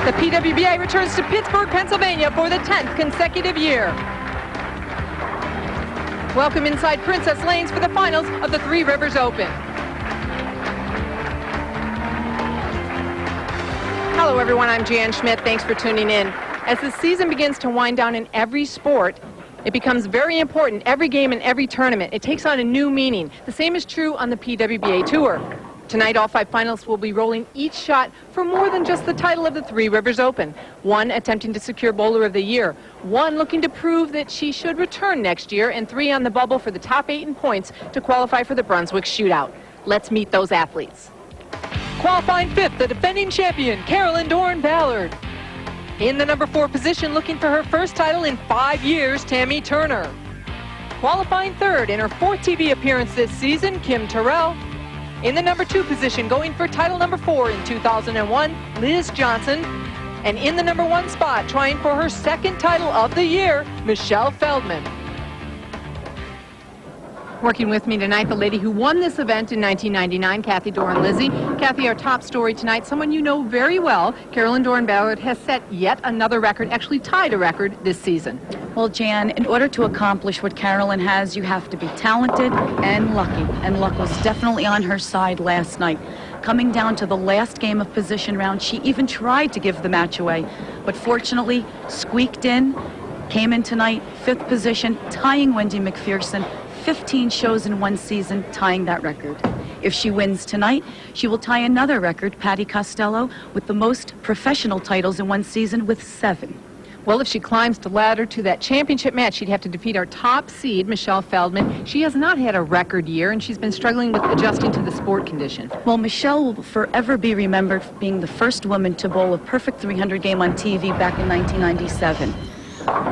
The PWBA returns to Pittsburgh, Pennsylvania for the 10th consecutive year. Welcome inside Princess Lanes for the finals of the Three Rivers Open. Hello everyone, I'm Jan Schmidt. Thanks for tuning in. As the season begins to wind down in every sport, it becomes very important. Every game and every tournament, it takes on a new meaning. The same is true on the PWBA Tour. Tonight, all 5 finalists will be rolling each shot for more than just the title of the Three Rivers Open. One attempting to secure Bowler of the Year, one looking to prove that she should return next year, and 3 on the bubble for the top 8 in points to qualify for the Brunswick Shootout. Let's meet those athletes. Qualifying 5th, the defending champion, Carolyn Dorin Ballard. In the number 4 position, looking for her first title in 5 years, Tammy Turner. Qualifying 3rd in her 4th TV appearance this season, Terrell. In the number 2 position, going for title number 4 in 2001, Liz Johnson. And in the number 1 spot, trying for her 2nd title of the year, Feldman. Working with me tonight, the lady who won this event in 1999, Kathy Dorin Lizzie. Kathy, our top story tonight, someone you know very well, Carolyn Dorin Ballard, has set yet another record, actually tied a record this season. Well, Jan, in order to accomplish what Carolyn has, you have to be talented and lucky. And luck was definitely on her side last night. Coming down to the last game of position round, she even tried to give the match away, but fortunately squeaked in, came in tonight, 5th position, tying Wendy McPherson. 15 shows in one season, tying that record. If she wins tonight, she will tie another record, Patty Costello, with the most professional titles in one season with 7. Well, if she climbs the ladder to that championship match, she'd have to defeat our top seed, Feldman. She has not had a record year, and she's been struggling with adjusting to the sport condition. Well, Michelle will forever be remembered for being the first woman to bowl a perfect 300 game on TV back in 1997.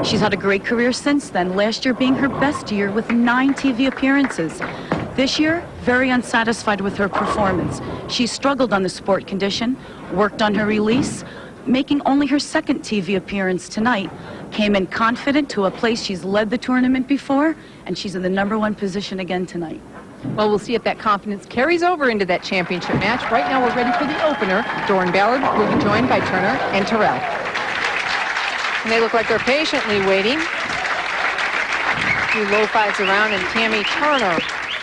She's had a great career since then, last year being her best year with 9 TV appearances. This year, very unsatisfied with her performance. She struggled on the sport condition, worked on her release, making only her 2nd TV appearance tonight, came in confident to a place she's led the tournament before, and she's in the number 1 position again tonight. Well, we'll see if that confidence carries over into that championship match. Right now, we're ready for the opener. Dorin Ballard will be joined by Turner and Terrell. And they look like they're patiently waiting. 2 low 5s around, and Tammy Turner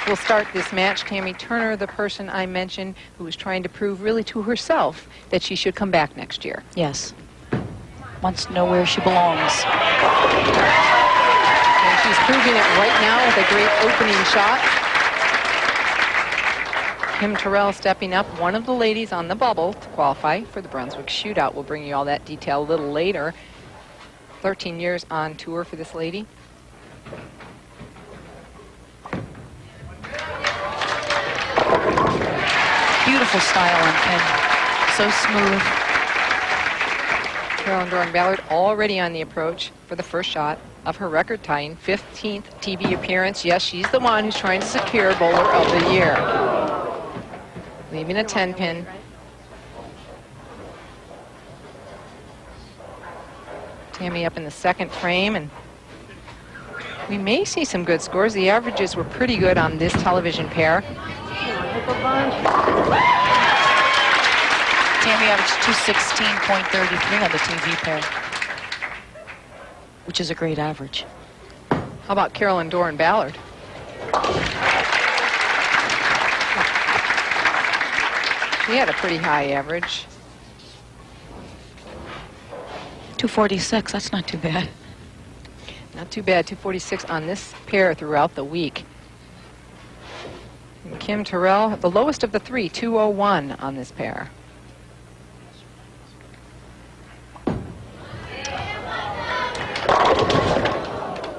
will start this match. Tammy Turner, the person I mentioned, who was trying to prove really to herself that she should come back next year. Yes. Wants to know where she belongs. And she's proving it right now with a great opening shot. Terrell stepping up, one of the ladies on the bubble to qualify for the Brunswick Shootout. We'll bring you all that detail a little later. 13 years on tour for this lady. Beautiful style on pin. So smooth. Carolyn Dorin Ballard already on the approach for the first shot of her record-tying 15th TV appearance. Yes, she's the one who's trying to secure Bowler of the Year. Leaving a 10-pin. Tammy up in the 2nd frame, and we may see some good scores. The averages were pretty good on this television pair. Tammy averaged 216.33 on the TV pair, which is a great average. How about Carolyn Dorin Ballard? She had a pretty high average. 246, that's not too bad. Not too bad, 246 on this pair throughout the week. And Terrell, the lowest of the 3, 201 on this pair.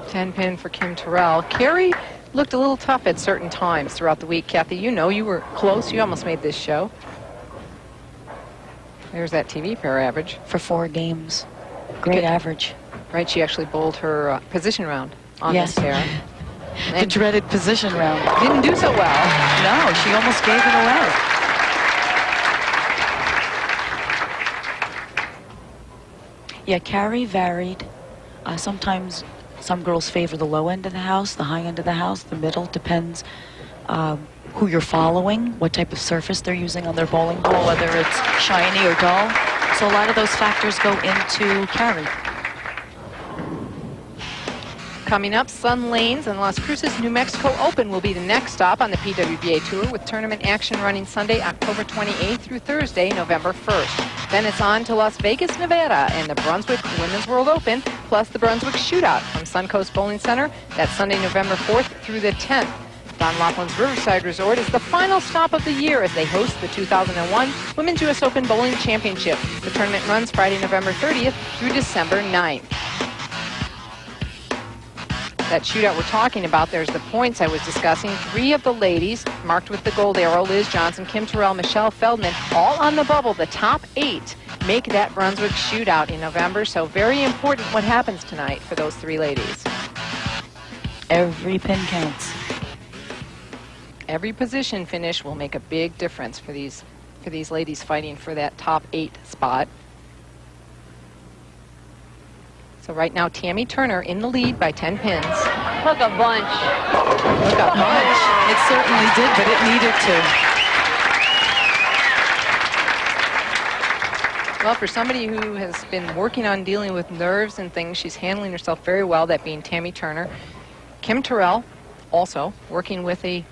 Ten-pin for Terrell. Carrie looked a little tough at certain times throughout the week. Kathy, you know, you were close. You almost made this show. There's that TV pair average. For 4 games. Great average. Right, she actually bowled her position round on this pair. The dreaded position round. Didn't do so well. No, she almost gave it away. Yeah, Carrie varied. Sometimes some girls favor the low end of the house, the high end of the house, the middle. Depends who you're following, what type of surface they're using on their bowling ball, whether it's shiny or dull. So a lot of those factors go into carry. Coming up, Sun Lanes and Las Cruces New Mexico Open will be the next stop on the PWBA Tour, with tournament action running Sunday, October 28th through Thursday, November 1st. Then it's on to Las Vegas, Nevada, and the Brunswick Women's World Open, plus the Brunswick Shootout from Suncoast Bowling Center. That's Sunday, November 4th through the 10th. Don Laughlin's Riverside Resort is the final stop of the year as they host the 2001 Women's U.S. Open Bowling Championship. The tournament runs Friday, November 30th through December 9th. That shootout we're talking about, there's the points I was discussing. 3 of the ladies marked with the gold arrow, Liz Johnson, Kim Terrell, Michelle Feldman, all on the bubble. The top 8 make that Brunswick shootout in November, so very important what happens tonight for those 3 ladies. Every pin counts. Every position finish will make a big difference for these ladies fighting for that top 8 spot. So right now, Tammy Turner in the lead by 10 pins. Hook a bunch. Hook a bunch. It certainly did, but it needed to. Well, for somebody who has been working on dealing with nerves and things, she's handling herself very well, that being Tammy Turner. Kim Terrell, also working with a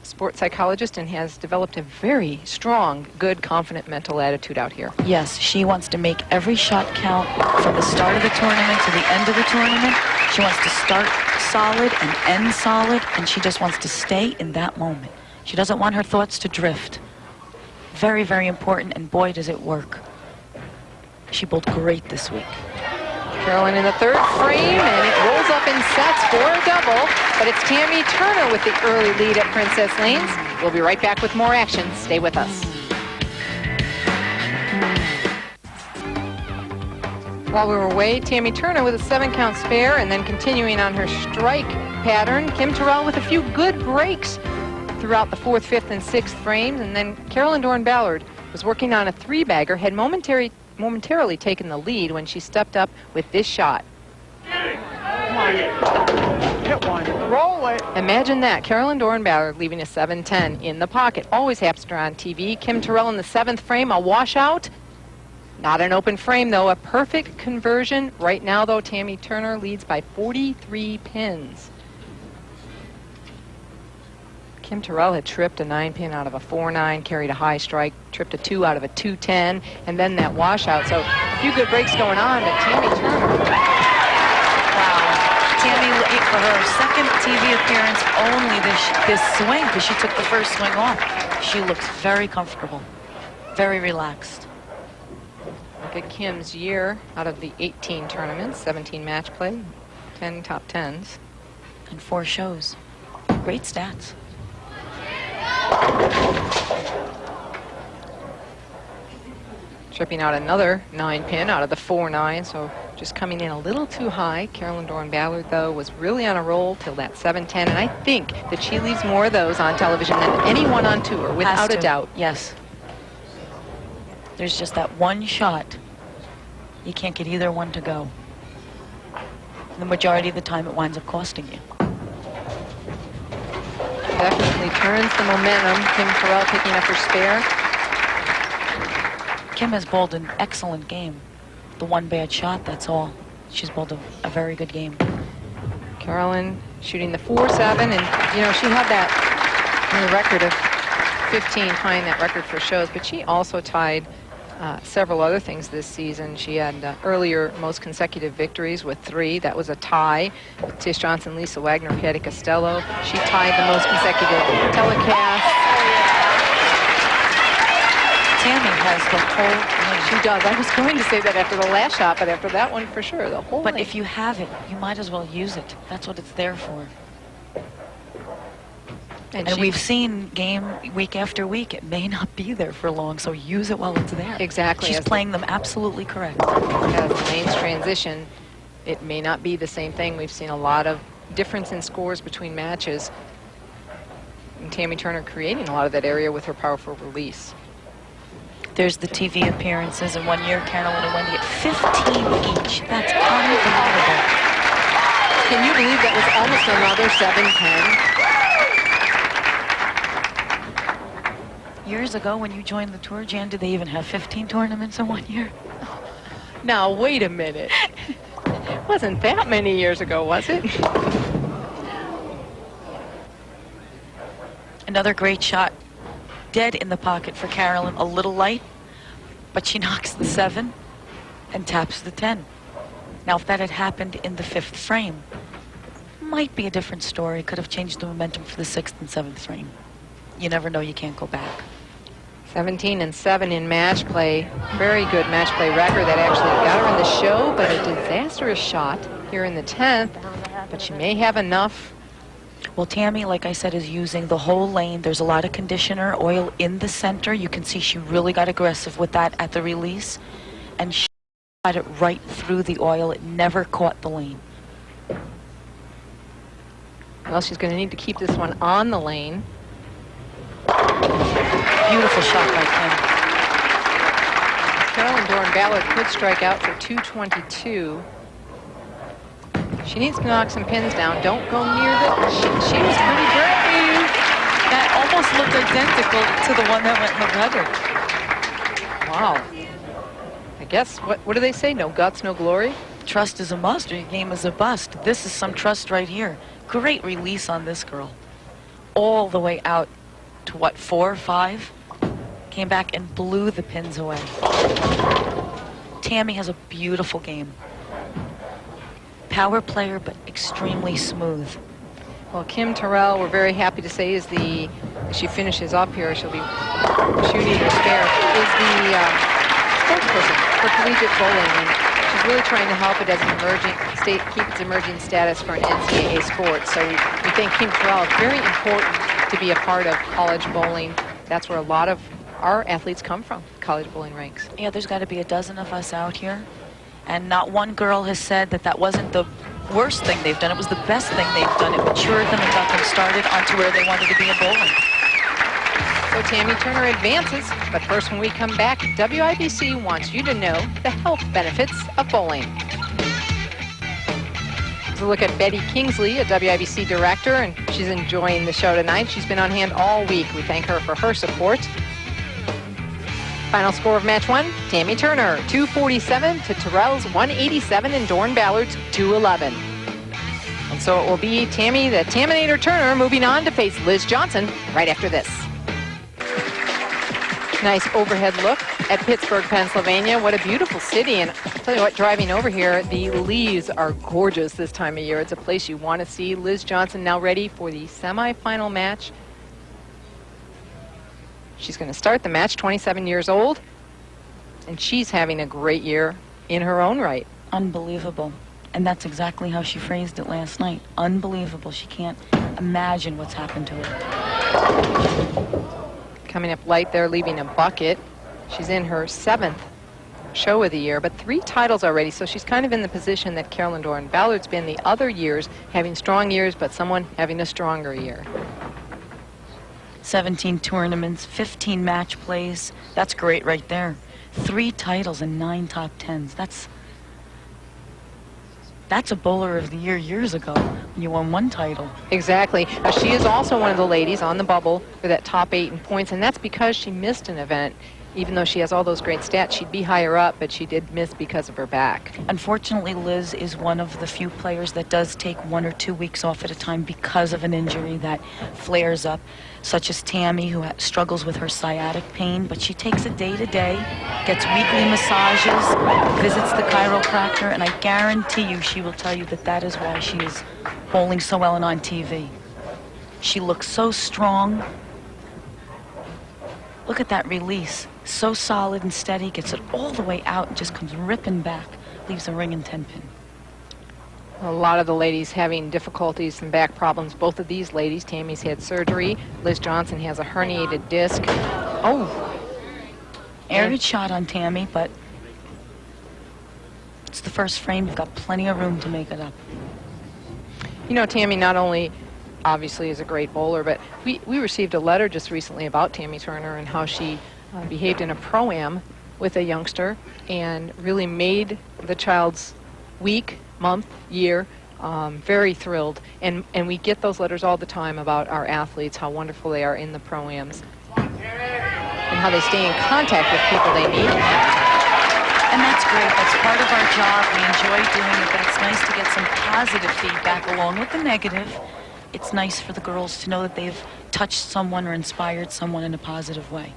sports psychologist, and has developed a very strong, good, confident mental attitude out here. Yes, she wants to make every shot count from the start of the tournament to the end of the tournament. She wants to start solid and end solid, and she just wants to stay in that moment. She doesn't want her thoughts to drift. Very, very important, and boy, does it work. She bowled great this week. Carolyn in the 3rd frame, and it rolls up in sets for a double, but it's Tammy Turner with the early lead at Princess Lanes. We'll be right back with more action. Stay with us. While we were away, Tammy Turner with a 7-count spare, and then continuing on her strike pattern. Kim Terrell with a few good breaks throughout the 4th, 5th, and 6th frames, and then Carolyn Dorin Ballard was working on a 3-bagger, had momentarily taken the lead when she stepped up with this shot. Hit one. Roll it. Imagine that. Carolyn Dorin Ballard leaving a 7-10 in the pocket. Always happens to her on TV. Kim Terrell in the 7th frame, a washout. Not an open frame, though. A perfect conversion. Right now, though, Tammy Turner leads by 43 pins. Kim Terrell had tripped a 9-pin out of a 4-9, carried a high strike, tripped a 2 out of a 2-10, and then that washout. So a few good breaks going on, but Tammy Turner. Wow. Tammy, for her second TV appearance, only this swing, because she took the first swing off. She looks very comfortable, very relaxed. Look at Kim's year out of the 18 tournaments, 17 match play, 10 top 10s. And 4 shows. Great stats. Tripping out another 9-pin out of the 4-9, so just coming in a little too high. Carolyn Dorin Ballard, though, was really on a roll till that 7-10, and I think that she leaves more of those on television than anyone on tour, without a doubt. Yes. There's just that one shot. You can't get either one to go. The majority of the time, it winds up costing you. Definitely turns the momentum. Kim Terrell picking up her spare. Kim has bowled an excellent game. The one bad shot, that's all. She's bowled a very good game. Carolyn shooting the 4-7, and you know, she had that record of 15, tying that record for shows, but she also tied several other things this season. She had earlier most consecutive victories with 3. That was a tie with Tish Johnson, Lisa Wagner, Patty Costello. She tied the most consecutive telecasts. Tammy has the whole thing. She does. I was going to say that after the last shot, but after that one, for sure, the whole But thing. if you have it, you might as well use it. That's what it's there for. And we've seen game week after week. It may not be there for long, so use it while it's there. Exactly. She's playing them absolutely correct. As the lanes transition, it may not be the same thing. We've seen a lot of difference in scores between matches. And Tammy Turner creating a lot of that area with her powerful release. There's the TV appearances, and 1 year Carolyn and Wendy at 15 each. That's unbelievable. Can you believe that was almost another 7-10? Years ago when you joined the tour, Jan, did they even have 15 tournaments in 1 year? Now, wait a minute. Wasn't that many years ago, was it? Another great shot. Dead in the pocket for Carolyn. A little light, but she knocks the 7 and taps the 10. Now, if that had happened in the 5th frame, might be a different story. Could have changed the momentum for the 6th and 7th frame. You never know. You can't go back. 17 and 7 in match play. Very good match play record that actually got her in the show, but a disastrous shot here in the 10th. But she may have enough. Well, Tammy, like I said, is using the whole lane. There's a lot of conditioner oil in the center. You can see she really got aggressive with that at the release. And she got it right through the oil. It never caught the lane. Well, she's going to need to keep this one on the lane. Beautiful shot by Tammy. Carolyn Dorin Ballard could strike out for 222. She needs to knock some pins down. Don't go near the... She was pretty brave. That almost looked identical to the one that went in the gutter. Wow. I guess, what do they say? No guts, no glory? Trust is a must, or your game is a bust. This is some trust right here. Great release on this girl. All the way out to what, 4 or 5? Came back and blew the pins away. Tammy has a beautiful game. Power player, but extremely smooth. Well, Kim Terrell, we're very happy to say, is the, as she finishes up here, she'll be shooting her spare, is the spokesperson for collegiate bowling. And she's really trying to help it as an emerging state, keep its emerging status for an NCAA sport. So we think Kim Terrell is very important to be a part of college bowling. That's where a lot of our athletes come from, college bowling ranks. Yeah, there's got to be a dozen of us out here. And not one girl has said that that wasn't the worst thing they've done. It was the best thing they've done. It matured them and got them started onto where they wanted to be in bowling. So Tammy Turner advances, but first when we come back, WIBC wants you to know the health benefits of bowling. Let's look at Betty Kingsley, a WIBC director, and she's enjoying the show tonight. She's been on hand all week. We thank her for her support. Final score of match 1, Tammy Turner, 247 to Terrell's 187 and Dorin Ballard's 211. And so it will be Tammy, the Taminator Turner, moving on to face Liz Johnson right after this. Nice overhead look at Pittsburgh, Pennsylvania. What a beautiful city. And I'll tell you what, driving over here, the leaves are gorgeous this time of year. It's a place you want to see. Liz Johnson now ready for the semifinal match. She's going to start the match, 27 years old, and she's having a great year in her own right. Unbelievable. And that's exactly how she phrased it last night. Unbelievable. She can't imagine what's happened to her. Coming up light there, leaving a bucket. She's in her 7th show of the year, but 3 titles already, so she's kind of in the position that Carolyn Dorin Ballard's been the other years, having strong years, but someone having a stronger year. 17 tournaments, 15 match plays. That's great right there. 3 titles and 9 top 10s. That's a bowler of the year years ago when you won 1 title. Exactly. She is also one of the ladies on the bubble for that top 8 in points, and that's because she missed an event. Even though she has all those great stats, she'd be higher up, but she did miss because of her back. Unfortunately, Liz is one of the few players that does take 1 or 2 weeks off at a time because of an injury that flares up, such as Tammy, who struggles with her sciatic pain, but she takes it day to day, gets weekly massages, visits the chiropractor, and I guarantee you she will tell you that that is why she is bowling so well and on TV. She looks so strong. Look at that release. So solid and steady, gets it all the way out and just comes ripping back, leaves a ring and 10 pin. A lot of the ladies having difficulties and back problems. Both of these ladies, Tammy's had surgery. Liz Johnson has a herniated disc. Oh. Arid shot on Tammy, but it's the first frame. You've got plenty of room to make it up. You know, Tammy not only obviously is a great bowler, but we received a letter just recently about Tammy Turner and how she behaved in a pro-am with a youngster and really made the child's week, month, year very thrilled. And we get those letters all the time about our athletes, how wonderful they are in the pro-ams and how they stay in contact with people they meet. And that's great. That's part of our job. We enjoy doing it, but it's nice to get some positive feedback along with the negative. It's nice for the girls to know that they've touched someone or inspired someone in a positive way.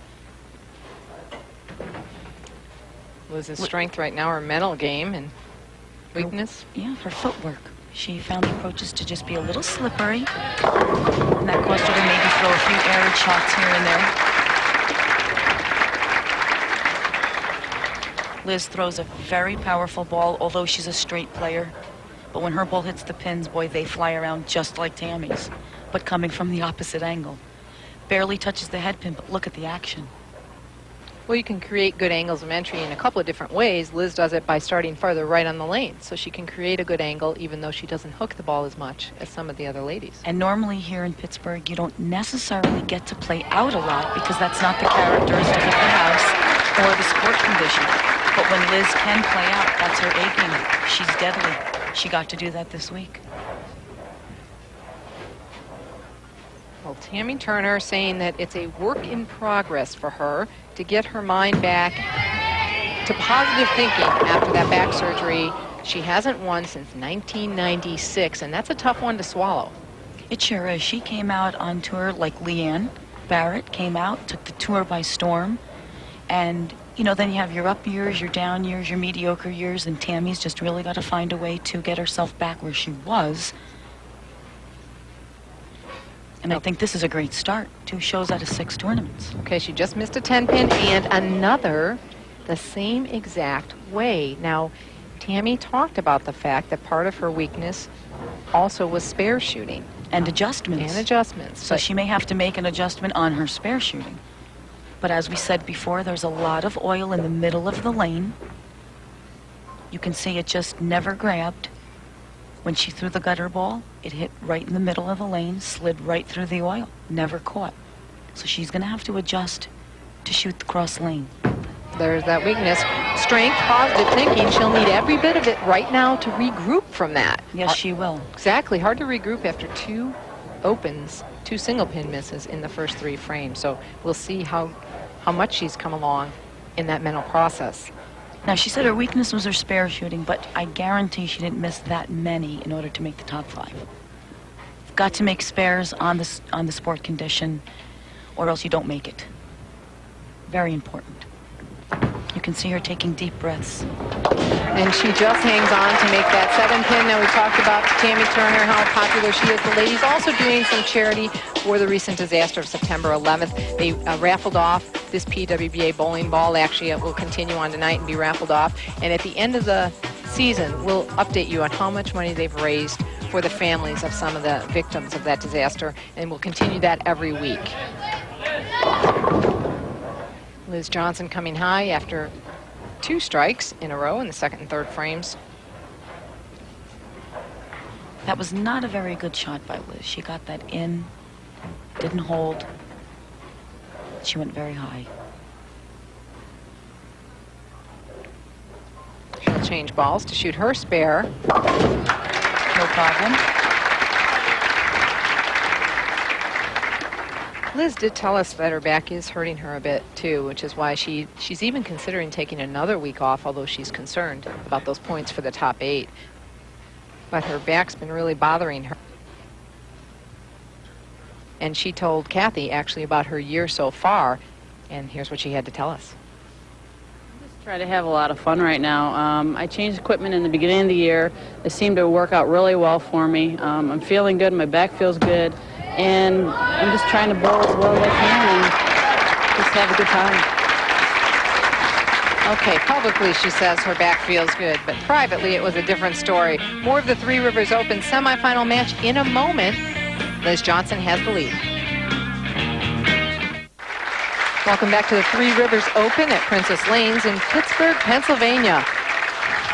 Liz's strength right now, her mental game, and weakness. Yeah, her footwork. She found the approaches to just be a little slippery, and that caused her to maybe throw a few errant shots here and there. Liz throws a very powerful ball, although she's a straight player. But when her ball hits the pins, boy, they fly around just like Tammy's, but coming from the opposite angle. Barely touches the head pin, but look at the action. Well, you can create good angles of entry in a couple of different ways. Liz does it by starting farther right on the lane, so she can create a good angle even though she doesn't hook the ball as much as some of the other ladies. And normally here in Pittsburgh, you don't necessarily get to play out a lot because that's not the characteristic of the house or the sport condition. But when Liz can play out, that's her A game. She's deadly. She got to do that this week. Well, Tammy Turner saying that it's a work in progress for her to get her mind back to positive thinking after that back surgery. She hasn't won since 1996, and that's a tough one to swallow. It sure is. She came out on tour like Leanne Barrett came out, took the tour by storm. And, you know, then you have your up years, your down years, your mediocre years, and Tammy's just really got to find a way to get herself back where she was. And I think this is a great start. 2 shows out of 6 tournaments. Okay, she just missed a 10-pin and another the same exact way. Now, Tammy talked about the fact that part of her weakness also was spare shooting. And adjustments. And adjustments. So she may have to make an adjustment on her spare shooting. But as we said before, there's a lot of oil in the middle of the lane. You can see it just never grabbed. When she threw the gutter ball, it hit right in the middle of the lane, slid right through the oil, never caught. So she's going to have to adjust to shoot the cross lane. There's that weakness. Strength, positive thinking. She'll need every bit of it right now to regroup from that. Yes, she will. Exactly. Hard to regroup after 2 opens, 2 single pin misses in the first 3 frames. So we'll see how much she's come along in that mental process. Now, she said her weakness was her spare shooting, but I guarantee she didn't miss that many in order to make the top 5. You've got to make spares on the sport condition, or else you don't make it. Very important. You can see her taking deep breaths. And she just hangs on to make that 7-pin. Now, we talked about Tammy Turner, how popular she is. The ladies also doing some charity for the recent disaster of September 11th. They raffled off this PWBA bowling ball. Actually, it will continue on tonight and be raffled off. And at the end of the season, we'll update you on how much money they've raised for the families of some of the victims of that disaster. And we'll continue that every week. Liz Johnson coming high after 2 strikes in a row in the 2nd and 3rd frames. That was not a very good shot by Liz. She got that in, didn't hold. She went very high. She'll change balls to shoot her spare. No problem. Liz did tell us that her back is hurting her a bit too, which is why she's even considering taking another week off, although she's concerned about those points for the top 8. But her back's been really bothering her. And she told Kathy actually about her year so far, and here's what she had to tell us. Just try to have a lot of fun right now. I changed equipment in the beginning of the year. It seemed to work out really well for me. I'm feeling good. My back feels good. And I'm just trying to bowl as well as I can and just have a good time. Okay, publicly she says her back feels good, but privately it was a different story. More of the Three Rivers Open semifinal match in a moment. Liz Johnson has the lead. Welcome back to the Three Rivers Open at Princess Lanes in Pittsburgh, Pennsylvania.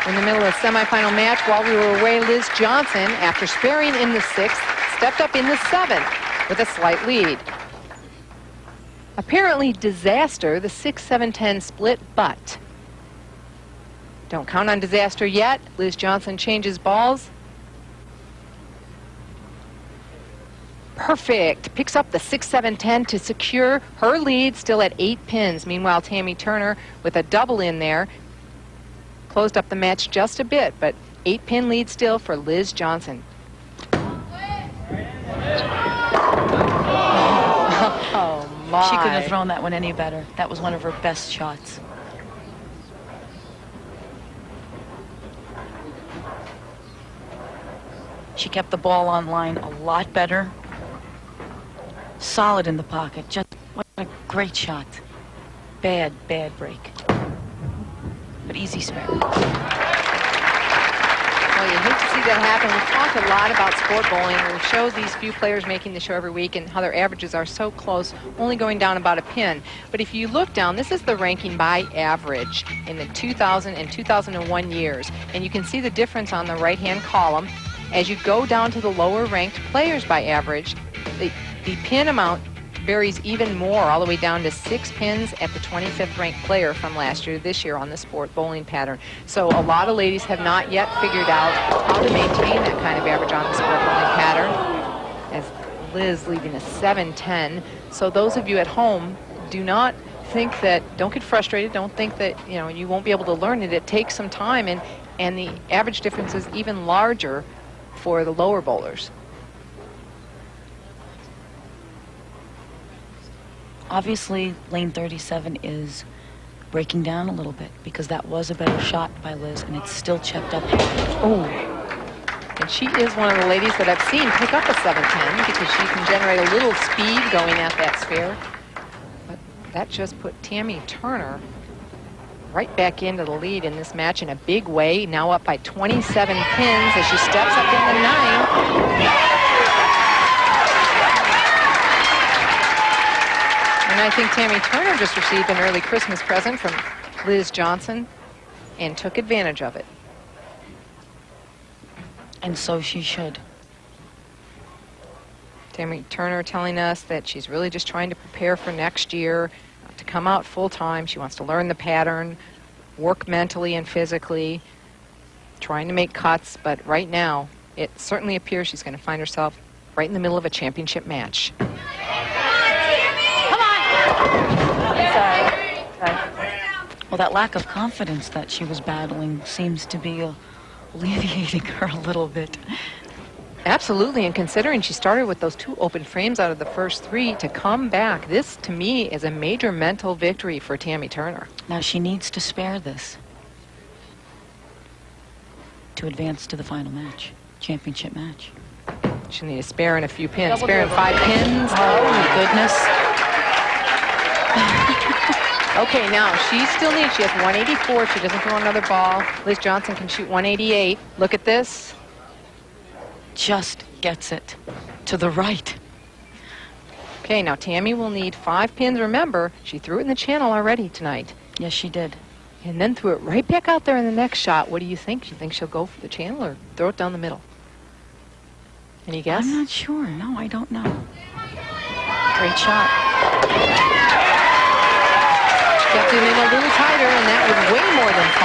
In the middle of a semifinal match while we were away, Liz Johnson, after sparing in the 6th, stepped up in the 7th with a slight lead. Apparently disaster, the 6-7-10 split, but don't count on disaster yet. Liz Johnson changes balls. Perfect. Picks up the 6-7-10 to secure her lead, still at 8 pins. Meanwhile, Tammy Turner with a double in there closed up the match just a bit, but 8-pin lead still for Liz Johnson. Oh, my. She couldn't have thrown that one any better. That was one of her best shots. She kept the ball on line a lot better. Solid in the pocket. Just what a great shot. Bad break. But easy spare. Well, you hate to see that happen. We've talked a lot about sport bowling. We show these few players making the show every week and how their averages are so close, only going down about a pin. But if you look down, this is the ranking by average in the 2000 and 2001 years. And you can see the difference on the right-hand column. As you go down to the lower-ranked players by average, the pin amount varies even more, all the way down to 6 pins at the 25th ranked player from last year to this year on the sport bowling pattern. So a lot of ladies have not yet figured out how to maintain that kind of average on the sport bowling pattern, as Liz leaving a 7-10. So those of you at home, do not think that, don't get frustrated, don't think that you won't be able to learn it. It takes some time, and the average difference is even larger for the lower bowlers. Obviously, lane 37 is breaking down a little bit because that was a better shot by Liz, and it's still checked up. Oh, and she is one of the ladies that I've seen pick up a 7-10 because she can generate a little speed going at that sphere. But that just put Tammy Turner right back into the lead in this match in a big way, now up by 27 pins as she steps up in the 9. And I think Tammy Turner just received an early Christmas present from Liz Johnson and took advantage of it. And so she should. Tammy Turner telling us that she's really just trying to prepare for next year, to come out full time. She wants to learn the pattern, work mentally and physically, trying to make cuts. But right now, it certainly appears she's going to find herself right in the middle of a championship match. Well, that lack of confidence that she was battling seems to be alleviating her a little bit. Absolutely, and considering she started with those 2 open frames out of the first 3, to come back, this to me is a major mental victory for Tammy Turner. Now she needs to spare this to advance to the final match, championship match. She'll need a spare and a few pins. Spare and 5 pins. Oh, my goodness. Okay, now she still needs, she has 184 if she doesn't throw another ball. Liz Johnson can shoot 188. Look at this. Just gets it to the right. Okay, now Tammy will need 5 pins. Remember, she threw it in the channel already tonight. Yes, she did. And then threw it right back out there in the next shot. What do you think? Do you think she'll go for the channel or throw it down the middle? Any guess? I'm not sure. No, I don't know. Great shot. Kept it in a little tighter, and that was way more than 5.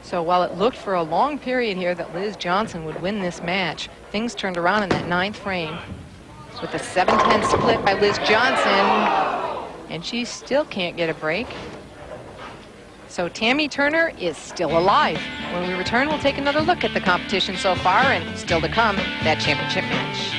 So while it looked for a long period here that Liz Johnson would win this match, things turned around in that 9th frame with a 7-10 split by Liz Johnson, and she still can't get a break. So Tammy Turner is still alive. When we return, we'll take another look at the competition so far, and still to come, that championship match.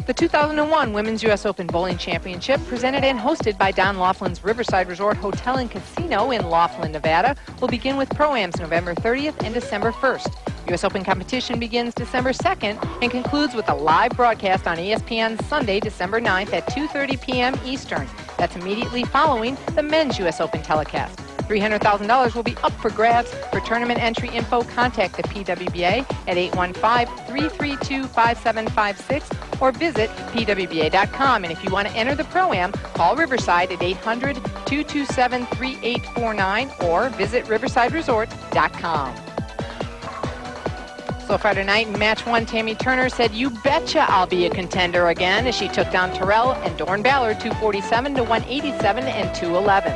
The 2001 Women's U.S. Open Bowling Championship, presented and hosted by Don Laughlin's Riverside Resort Hotel and Casino in Laughlin, Nevada, will begin with Pro-Ams November 30th and December 1st. U.S. Open competition begins December 2nd and concludes with a live broadcast on ESPN Sunday, December 9th at 2:30 p.m. Eastern. That's immediately following the Men's U.S. Open telecast. $300,000 will be up for grabs. For tournament entry info, contact the PWBA at 815-332-5756 or visit pwba.com. And if you want to enter the Pro-Am, call Riverside at 800-227-3849 or visit riversideresort.com. So far tonight in match 1, Tammy Turner said, "You betcha I'll be a contender again," as she took down Terrell and Dorin Ballard 247 to 187 and 211.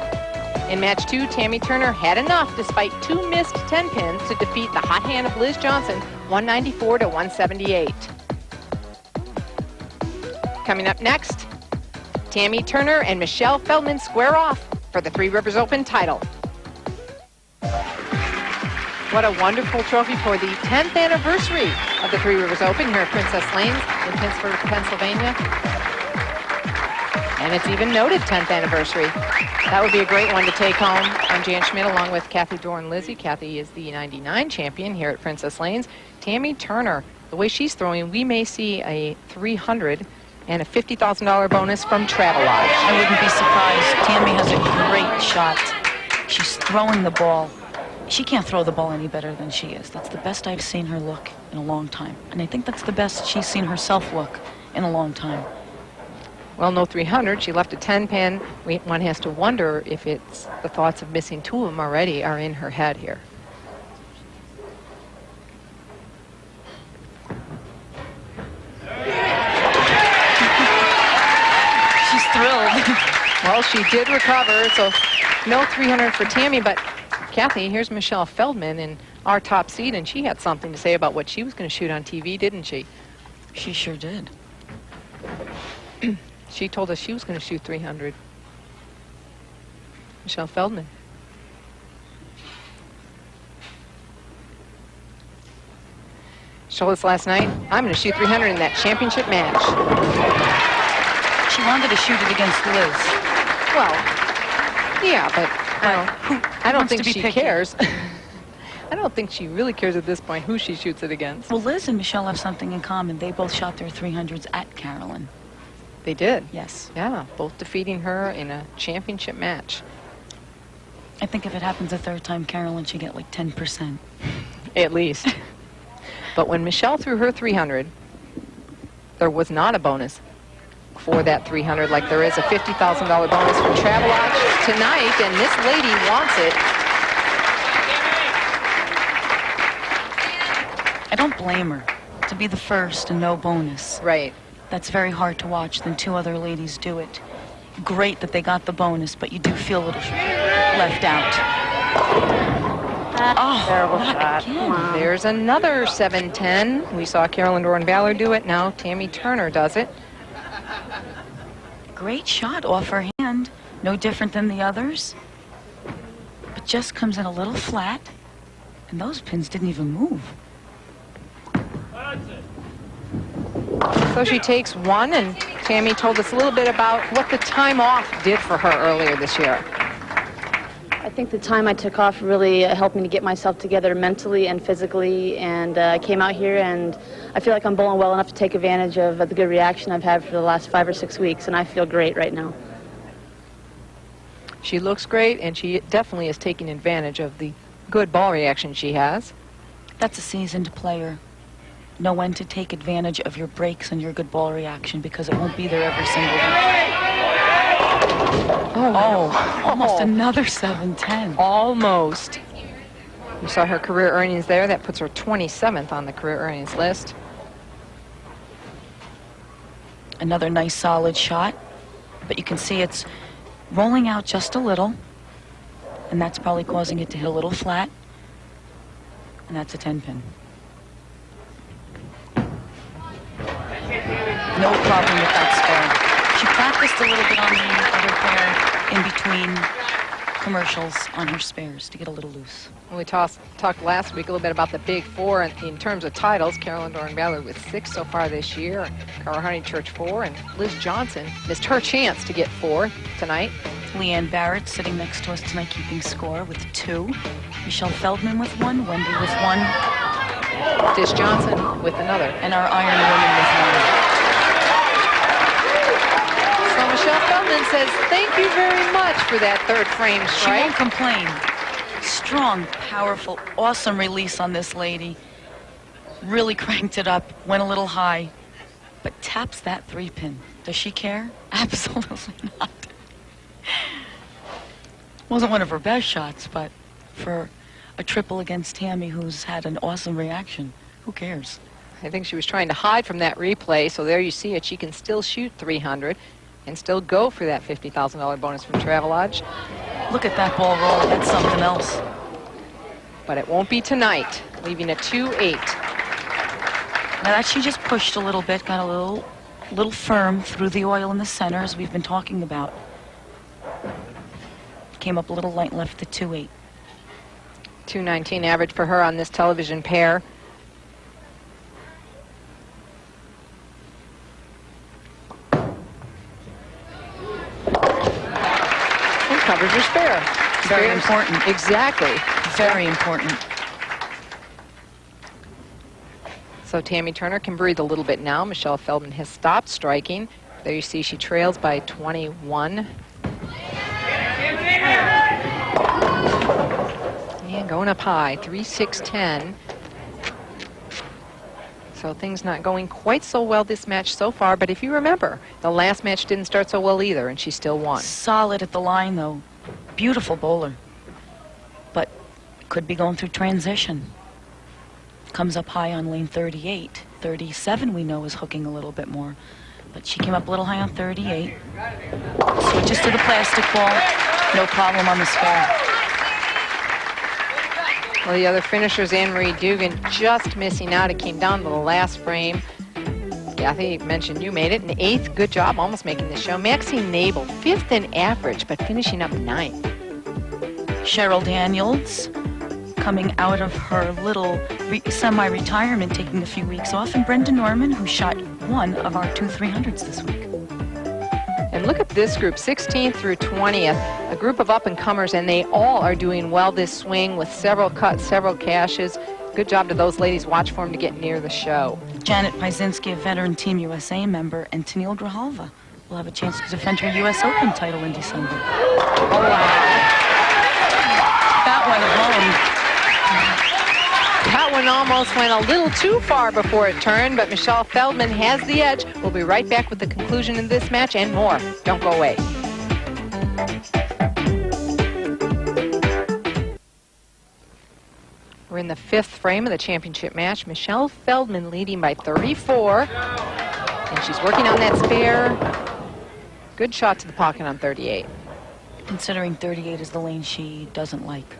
In match 2, Tammy Turner had enough despite 2 missed 10 pins to defeat the hot hand of Liz Johnson 194 to 178. Coming up next, Tammy Turner and Michelle Feldman square off for the Three Rivers Open title. What a wonderful trophy for the 10th anniversary of the Three Rivers Open here at Princess Lanes in Pittsburgh, Pennsylvania. And it's even noted 10th anniversary. That would be a great one to take home. I'm Jan Schmidt along with Kathy Dorin Lizzie. Kathy is the 99 champion here at Princess Lanes. Tammy Turner, the way she's throwing, we may see a 300 and a $50,000 bonus from Travelodge. I wouldn't be surprised. Tammy has a great shot. She's throwing the ball. She can't throw the ball any better than she is. That's the best I've seen her look in a long time. And I think that's the best she's seen herself look in a long time. Well, no 300. She left a 10-pin. One has to wonder if it's the thoughts of missing two of them already are in her head here. She's thrilled. Well, she did recover, so no 300 for Tammy, but Kathy, here's Michelle Feldman in our top seed, and she had something to say about what she was going to shoot on TV, didn't she? She sure did. She told us she was going to shoot 300. Michelle Feldman. She told us last night, I'm going to shoot 300 in that championship match. She wanted to shoot it against Liz. Well, yeah, but I don't think she cares. I don't think she really cares at this point who she shoots it against. Well, Liz and Michelle have something in common. They both shot their 300s at Carolyn. They did. Yes. Yeah, both defeating her in a championship match. I think if it happens a third time, Carolyn should get like 10%. At least. But when Michelle threw her 300, there was not a bonus for that 300 like there is a $50,000 bonus for Travelodge tonight, and this lady wants it. I don't blame her. To be the first and no bonus. Right. That's very hard to watch. Then two other ladies do it. Great that they got the bonus, but you do feel a little left out. Oh, terrible not shot. again. There's another 7-10. We saw Carolyn, Dorin, Ballard do it. Now Tammy Turner does it. Great shot off her hand. No different than the others. But just comes in a little flat. And those pins didn't even move. So she takes one, and Tammy told us a little bit about what the time off did for her earlier this year. I think the time I took off really helped me to get myself together mentally and physically, and I came out here and I feel like I'm bowling well enough to take advantage of the good reaction I've had for the last 5 or 6 weeks, and I feel great right now. She looks great, and she definitely is taking advantage of the good ball reaction she has. That's a seasoned player. Know when to take advantage of your breaks and your good ball reaction, because it won't be there every single week. Oh, almost another 7-10. Almost. You saw her career earnings there. That puts her 27th on the career earnings list. Another nice solid shot, but you can see it's rolling out just a little, and that's probably causing it to hit a little flat, and that's a 10-pin. No problem with that spare. She practiced a little bit on the other pair in between commercials on her spares to get a little loose. We talked last week a little bit about the big four in terms of titles. Carolyn, Dorin, Ballard with 6 so far this year. Carl Honeychurch 4, and Liz Johnson missed her chance to get 4 tonight. Leanne Barrett sitting next to us tonight keeping score with 2. Michelle Feldman with 1. Wendy with 1. Tish Johnson with another. And our Iron Woman with 1. So Michelle Feldman says, thank you very much for that third frame She strike. won't complain. Strong, powerful, awesome release on this lady. Really cranked it up, went a little high, but taps that 3-pin. Does she care? Absolutely not. Wasn't one of her best shots, but for a triple against Tammy, who's had an awesome reaction, who cares? I think she was trying to hide from that replay, so there you see it. She can still shoot 300 and still go for that $50,000 bonus from Travelodge. Look at that ball roll. That's something else. But it won't be tonight, leaving a 2-8. Now that she just pushed a little bit, got a little A little firm through the oil in the center, as we've been talking about. Came up a little light, left the 2.8. 219 average for her on this television pair. And covers her spare. Very Spares- important. Exactly. Very important. So Tammy Turner can breathe a little bit now. Michelle Feldman has stopped striking. There you see she trails by 21. And going up high, 3-6-10. So things not going quite so well this match so far, but if you remember, the last match didn't start so well either, and she still won. Solid at the line, though. Beautiful bowler. But could be going through transition. Comes up high on lane 38. 37 we know is hooking a little bit more. But she came up a little high on 38. Switches to the plastic ball. No problem on the spare. Well, the other finishers, Anne-Marie Dugan, just missing out. It came down to the last frame. Kathy mentioned you made it in 8th. Good job, almost making the show. Maxine Nabel, 5th in average, but finishing up 9th. Cheryl Daniels coming out of her little semi-retirement, taking a few weeks off. And Brenda Norman, who shot one of our 2 300s this week. And look at this group, 16th through 20th, a group of up-and-comers, and they all are doing well this swing with several cuts, several cashes. Good job to those ladies. Watch for them to get near the show. Janet Pyzinski, a veteran Team USA member, and Tennille Grijalva will have a chance to defend her U.S. Open title in December. Oh, wow. That went home. That one almost went a little too far before it turned, but Michelle Feldman has the edge. We'll be right back with the conclusion of this match and more. Don't go away. We're in the 5th frame of the championship match. Michelle Feldman leading by 34. And she's working on that spare. Good shot to the pocket on 38. Considering 38 is the lane she doesn't like.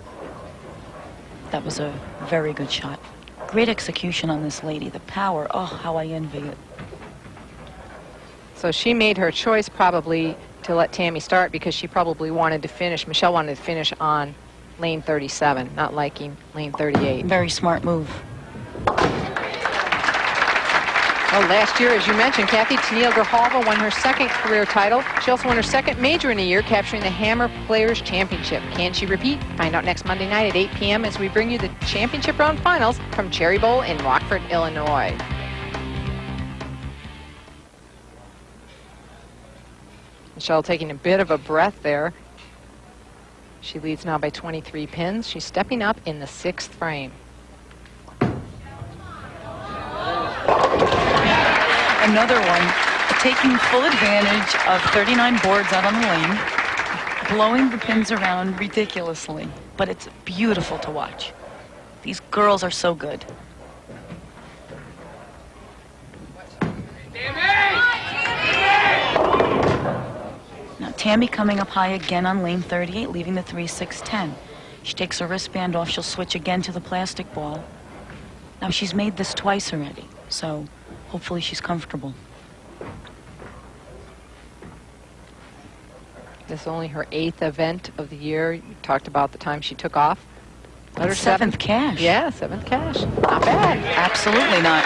That was a very good shot. Great execution on this lady. The power, oh, how I envy it. So she made her choice probably to let Tammy start because she probably wanted to finish. Michelle wanted to finish on lane 37, not liking lane 38. Very smart move. Well, last year, as you mentioned, Kathy, Tennille Grijalva won her 2nd career title. She also won her 2nd major in a year, capturing the Hammer Players Championship. Can she repeat? Find out next Monday night at 8 p.m. as we bring you the championship round finals from Cherry Bowl in Rockford, Illinois. Michelle taking a bit of a breath there. She leads now by 23 pins. She's stepping up in the 6th frame. Another one, taking full advantage of 39 boards out on the lane, blowing the pins around ridiculously, but it's beautiful to watch. These girls are so good. Now Tammy coming up high again on lane 38, leaving the 3-6-10. She takes her wristband off, she'll switch again to the plastic ball. Now she's made this twice already, so hopefully she's comfortable. This is only her 8th event of the year. You talked about the time she took off. Let her 7th cash. Yeah, 7th cash. Not bad. Absolutely not.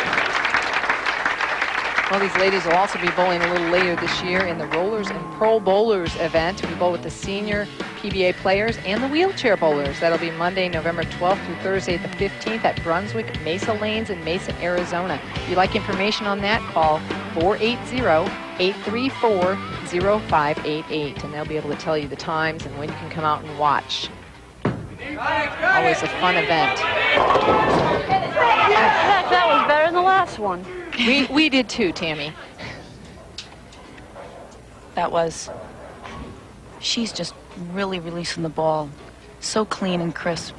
Well, these ladies will also be bowling a little later this year in the Rollers and Pro Bowlers event. We bowl with the senior PBA players and the wheelchair bowlers. That'll be Monday, November 12th through Thursday the 15th at Brunswick Mesa Lanes in Mesa, Arizona. If you'd like information on that, call 480-834-0588, and they'll be able to tell you the times and when you can come out and watch. Always a fun event. Heck, that was better than the last one. We did too, Tammy. That was, she's just really releasing the ball. So clean and crisp,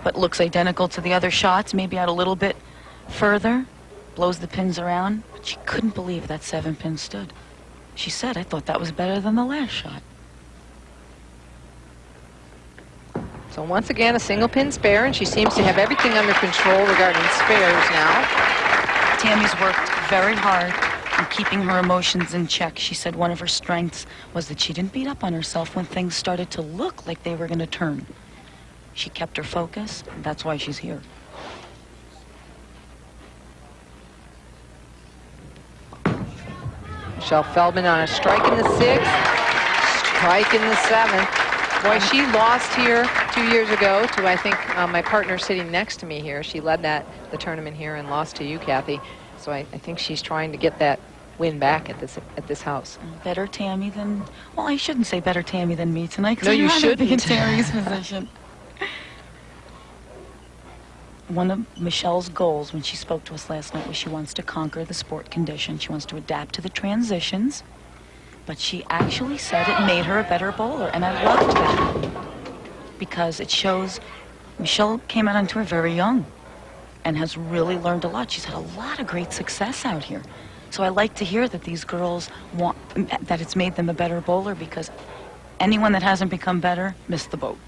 but looks identical to the other shots, maybe out a little bit further. Blows the pins around, but she couldn't believe that 7-pin stood. She said, I thought that was better than the last shot. So once again, a single pin spare, and she seems to have everything under control regarding spares now. Tammy's worked very hard and keeping her emotions in check. She said one of her strengths was that she didn't beat up on herself when things started to look like they were going to turn. She kept her focus, and that's why she's here. Michelle Feldman on a strike in the 6th, strike in the 7th. Boy, she lost here 2 years ago to, I think, my partner sitting next to me here. She led the tournament here and lost to you, Kathy. So I think she's trying to get that win back at this house. Better Tammy than, well, I shouldn't say better Tammy than me tonight. 'Cause No, you I'd rather be in shouldn't. Tammy's position. One of Michelle's goals when she spoke to us last night was she wants to conquer the sport condition. She wants to adapt to the transitions. But she actually said it made her a better bowler, and I loved that. Because it shows Michelle came out onto her very young and has really learned a lot. She's had a lot of great success out here. So I like to hear that these girls want, that it's made them a better bowler, because anyone that hasn't become better missed the boat.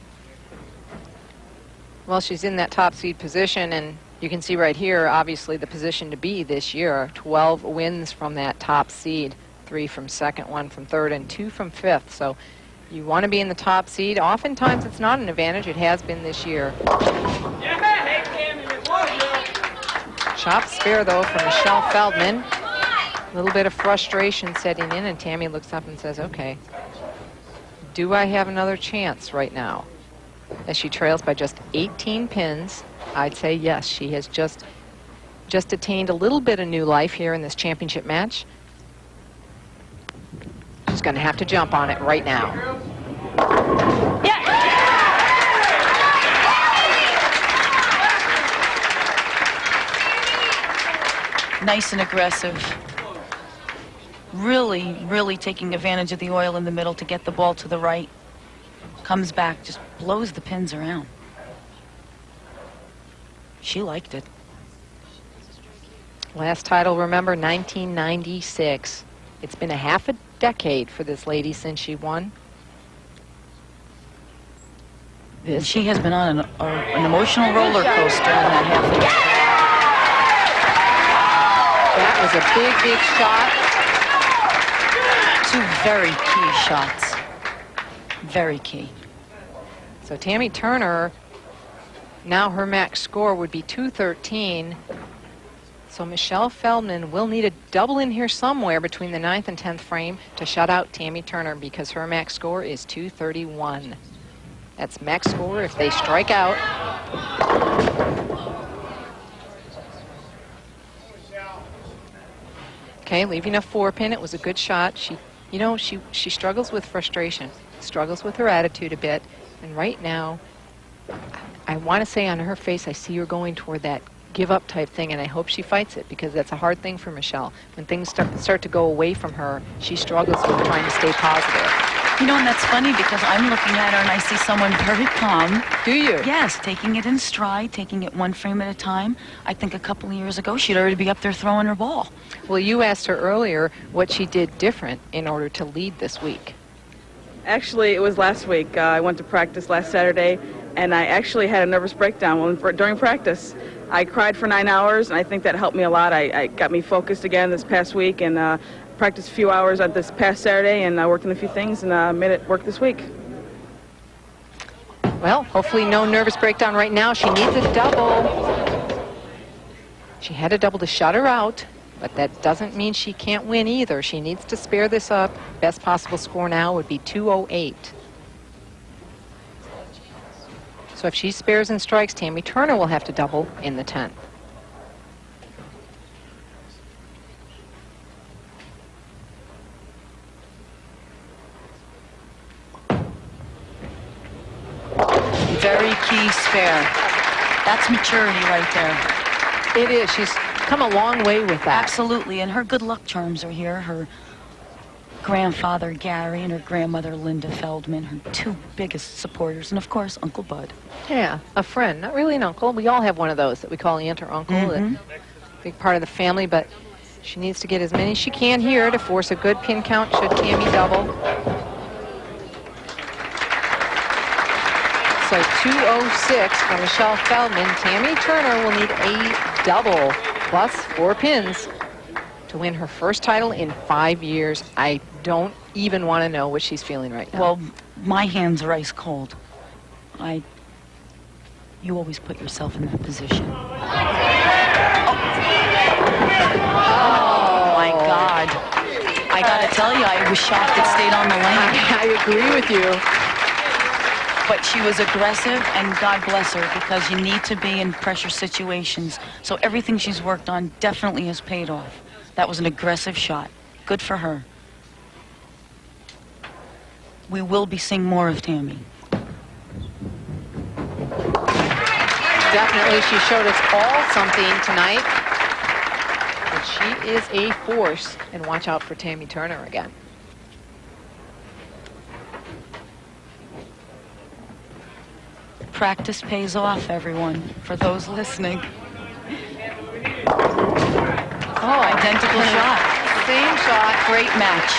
Well, she's in that top seed position, and you can see right here, obviously, the position to be this year. 12 wins from that top seed, 3 from second, 1 from third, and 2 from fifth. So you want to be in the top seed. Oftentimes, it's not an advantage. It has been this year. Chop spare, though, from Michelle Feldman. A little bit of frustration setting in, and Tammy looks up and says, okay, do I have another chance right now? As she trails by just 18 pins, I'd say yes. She has just attained a little bit of new life here in this championship match. She's going to have to jump on it right now. Nice and aggressive. Really, really taking advantage of the oil in the middle to get the ball to the right. Comes back, just blows the pins around. She liked it. Last title, remember, 1996. It's been a half a decade for this lady since she won. She has been on an emotional roller coaster in that half a decade. That was a big, big shot. Two very key shots. Very key. So Tammy Turner, now her max score would be 213. So Michelle Feldman will need a double in here somewhere between the 9th and 10th frame to shut out Tammy Turner, because her max score is 231. That's max score if they strike out. Okay, leaving a 4-pin. It was a good shot. She struggles with frustration, struggles with her attitude a bit. And right now, I want to say on her face, I see her going toward that give-up type thing, and I hope she fights it, because that's a hard thing for Michelle. When things start to go away from her, she struggles with trying to stay positive. You know, and that's funny, because I'm looking at her and I see someone very calm. Do you? Yes, taking it in stride, taking it one frame at a time. I think a couple of years ago, she'd already be up there throwing her ball. Well, you asked her earlier what she did different in order to lead this week. Actually, it was last week. I went to practice last Saturday, and I actually had a nervous breakdown during practice. I cried for 9 hours, and I think that helped me a lot. I got me focused again this past week, and practiced a few hours on this past Saturday, and I worked on a few things, and made it work this week. Well, hopefully no nervous breakdown right now. She needs a double. She had a double to shut her out, but that doesn't mean she can't win either. She needs to spare this up. Best possible score now would be 208. So if she spares and strikes, Tammy Turner will have to double in the 10th. Very key spare. That's maturity right there. It is. She's come a long way with that. Absolutely, and her good luck charms are here. Her grandfather, Gary, and her grandmother, Linda Feldman, her two biggest supporters, and of course, Uncle Bud. Yeah, a friend. Not really an uncle. We all have one of those that we call aunt or uncle. Mm-hmm. A big part of the family, but she needs to get as many as she can here to force a good pin count should Tammy double. So 206 for Michelle Feldman. Tammy Turner will need a double plus 4 pins to win her first title in 5 years. I don't even want to know what she's feeling right now. Well, my hands are ice cold. You always put yourself in that position. Oh, my God. I gotta tell you, I was shocked it stayed on the lane. I agree with you. But she was aggressive, and God bless her, because you need to be in pressure situations. So everything she's worked on definitely has paid off. That was an aggressive shot. Good for her. We will be seeing more of Tammy. Definitely, she showed us all something tonight. But she is a force. And watch out for Tammy Turner again. Practice pays off, everyone, for those listening. Oh, identical shot. Same shot. Great match.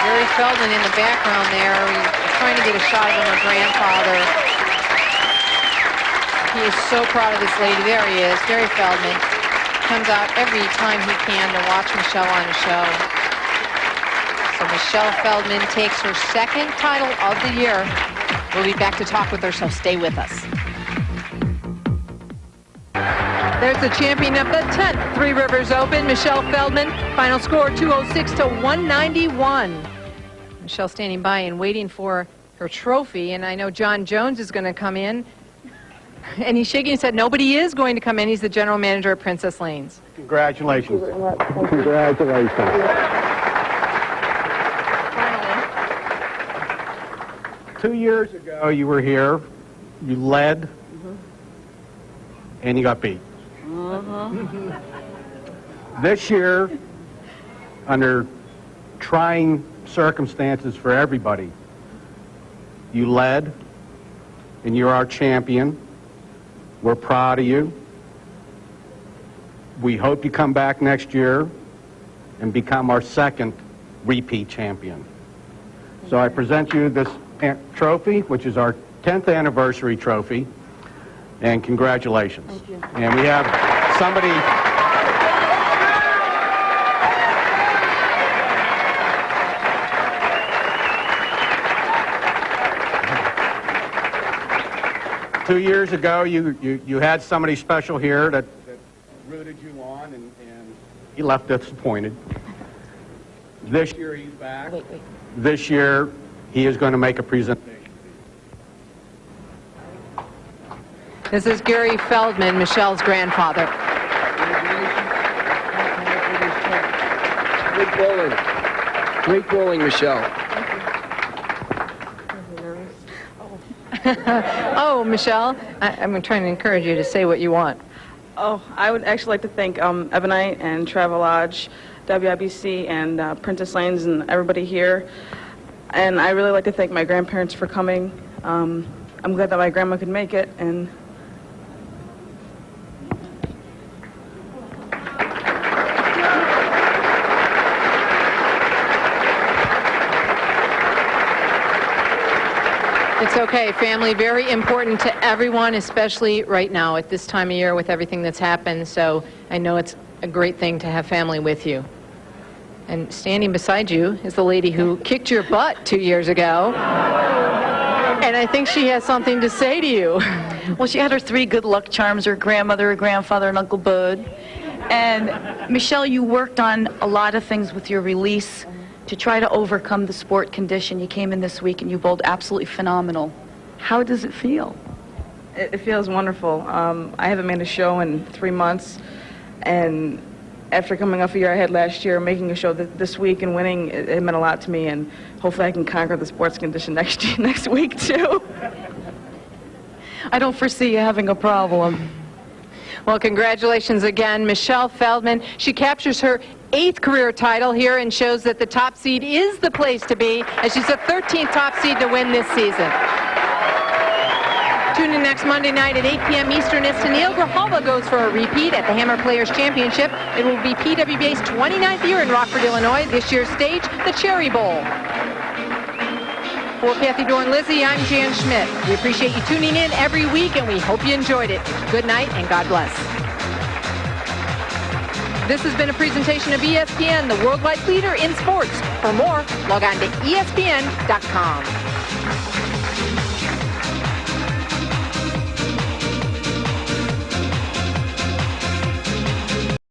Gary Feldman in the background there. He's trying to get a shot of her grandfather. He is so proud of this lady. There he is, Gary Feldman. Comes out every time he can to watch Michelle on the show. So Michelle Feldman takes her second title of the year. We'll be back to talk with her, so stay with us. There's the champion of the 10th Three Rivers Open, Michelle Feldman. Final score 206 to 191. Michelle standing by and waiting for her trophy, and I know John Jones is going to come in. And he's shaking his head. Nobody is going to come in. He's the general manager of Princess Lanes. Congratulations. Congratulations. 2 years ago, you were here, you led, and you got beat. This year, under trying circumstances for everybody, you led, and you're our champion. We're proud of you. We hope you come back next year and become our second repeat champion. So I present you this trophy, which is our 10th anniversary trophy, and congratulations. Thank you. And we have somebody... Two years ago, you had somebody special here that rooted you on, and he left disappointed. This year, he's back. Wait. This year, he is going to make a presentation. This is Gary Feldman, Michelle's grandfather. Great bowling, Michelle. Oh, Michelle, I'm trying to encourage you to say what you want. Oh, I would actually like to thank Ebonite and Travelodge, WIBC, and Princess Lanes, and everybody here. And I really like to thank my grandparents for coming. I'm glad that my grandma could make it, and It's okay. Family, very important to everyone, especially right now at this time of year with everything that's happened. So I know it's a great thing to have family with you. And standing beside you is the lady who kicked your butt 2 years ago. And I think she has something to say to you. Well, she had her 3 good luck charms, her grandmother, her grandfather, and Uncle Bud. And Michelle, you worked on a lot of things with your release to try to overcome the sport condition. You came in this week and you bowled absolutely phenomenal. How does it feel? it feels wonderful. I haven't made a show in 3 months, and after coming off a year I had last year, making a show this week and winning, it meant a lot to me, and hopefully I can conquer the sports condition next week too. I don't foresee you having a problem. Well, congratulations again, Michelle Feldman. She captures her 8th career title here and shows that the top seed is the place to be, as she's the 13th top seed to win this season. Tune in next Monday night at 8 p.m. Eastern as Tennille Grijalva goes for a repeat at the Hammer Players Championship. It will be PWBA's 29th year in Rockford, Illinois. This year's stage, the Cherry Bowl. For Kathy, Dorin, Lizzie, I'm Jan Schmidt. We appreciate you tuning in every week, and we hope you enjoyed it. Good night, and God bless. This has been a presentation of ESPN, the worldwide leader in sports. For more, log on to ESPN.com.